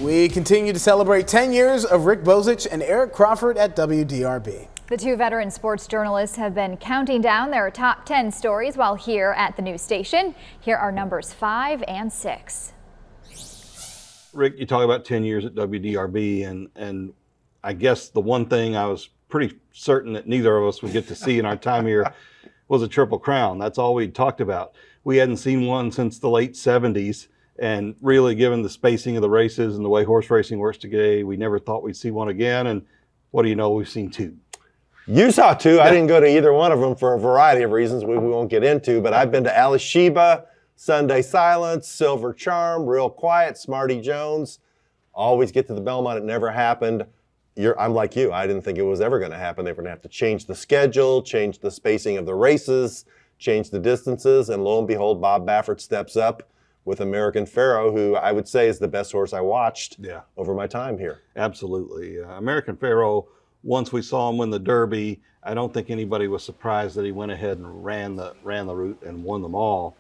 We continue to celebrate 10 years of Rick Bozich and Eric Crawford at WDRB. The two veteran sports journalists have been counting down their top 10 stories while here at the news station. Here are numbers 5 and 6. Rick, you talk about 10 years at WDRB, and I guess the one thing I was pretty certain that neither of us would get to see in our time here was a Triple Crown. That's all we'd talked about. We hadn't seen one since the late 70s, and really, given the spacing of the races and the way horse racing works today, we never thought we'd see one again, and what do you know, we've seen two. You saw two. I didn't go to either one of them for a variety of reasons we won't get into, but I've been to Alice Sheba, Sunday Silence, Silver Charm, Real Quiet, Smarty Jones. Always get to the Belmont. It never happened. I'm like you. I didn't think it was ever going to happen. They were going to have to change the schedule, change the spacing of the races, change the distances, and lo and behold, Bob Baffert steps up with American Pharoah, who I would say is the best horse I watched over my time here. Absolutely. American Pharoah, once we saw him win the Derby, I don't think anybody was surprised that he went ahead and ran the route and won them all.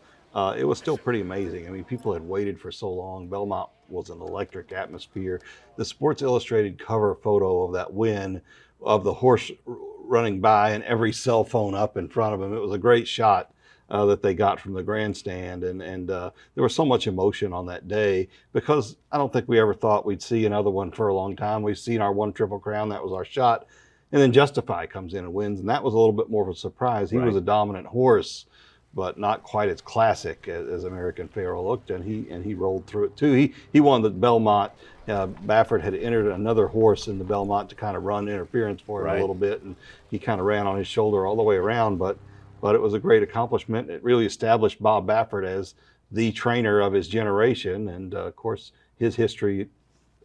It was still pretty amazing. I mean, people had waited for so long. Belmont was an electric atmosphere. The Sports Illustrated cover photo of that win, of the horse running by and every cell phone up in front of him, it was a great shot that they got from the grandstand. And there was so much emotion on that day because I don't think we ever thought we'd see another one for a long time. We've seen our one Triple Crown. That was our shot. And then Justify comes in and wins. And that was a little bit more of a surprise. He was a dominant horse, but not quite as classic as American Pharoah looked, and he rolled through it too. He won the Belmont. Baffert had entered another horse in the Belmont to kind of run interference for him a little bit, and he kind of ran on his shoulder all the way around, but it was a great accomplishment. It really established Bob Baffert as the trainer of his generation, and of course his history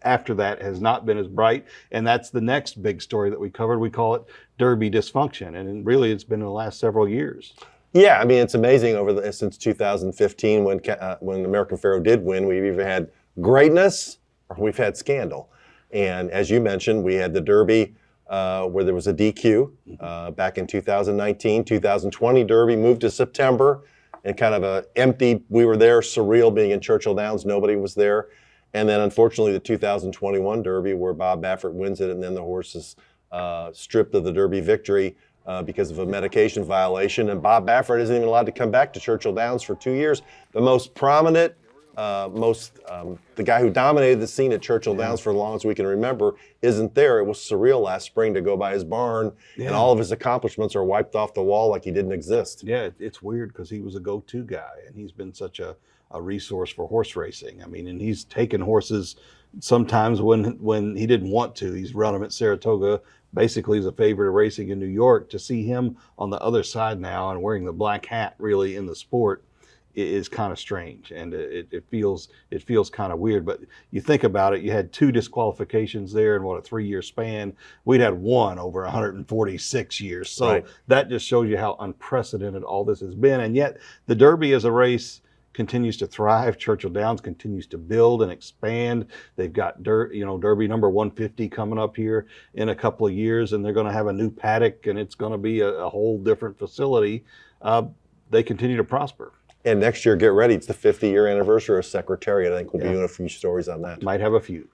after that has not been as bright, and that's the next big story that we covered. We call it Derby dysfunction, and really it's been in the last several years. Yeah, I mean, it's amazing since 2015 when American Pharoah did win. We've either had greatness or we've had scandal. And as you mentioned, we had the Derby where there was a DQ back in 2019. 2020 Derby moved to September and kind of a empty, we were there, surreal being in Churchill Downs, nobody was there. And then unfortunately the 2021 Derby where Bob Baffert wins it and then the horse is stripped of the Derby victory because of a medication violation, and Bob Baffert isn't even allowed to come back to Churchill Downs for 2 years. The most prominent, the guy who dominated the scene at Churchill Downs for as long as we can remember isn't there. It was surreal last spring to go by his barn, and all of his accomplishments are wiped off the wall like he didn't exist. Yeah, it's weird because he was a go-to guy, and he's been such a resource for horse racing. I mean, and he's taken horses sometimes when he didn't want to. He's run them at Saratoga. Basically, he's a favorite of racing in New York. To see him on the other side now and wearing the black hat really in the sport is kind of strange, and it feels kind of weird. But you think about it, you had 2 disqualifications there in a 3-year span. We'd had one over 146 years. So that just shows you how unprecedented all this has been. And yet the Derby as a race continues to thrive. Churchill Downs continues to build and expand. They've got Derby number 150 coming up here in a couple of years, and they're going to have a new paddock, and it's going to be a whole different facility. They continue to prosper. And next year, get ready. It's the 50-year anniversary of Secretariat. I think we'll be doing a few stories on that. Might have a few.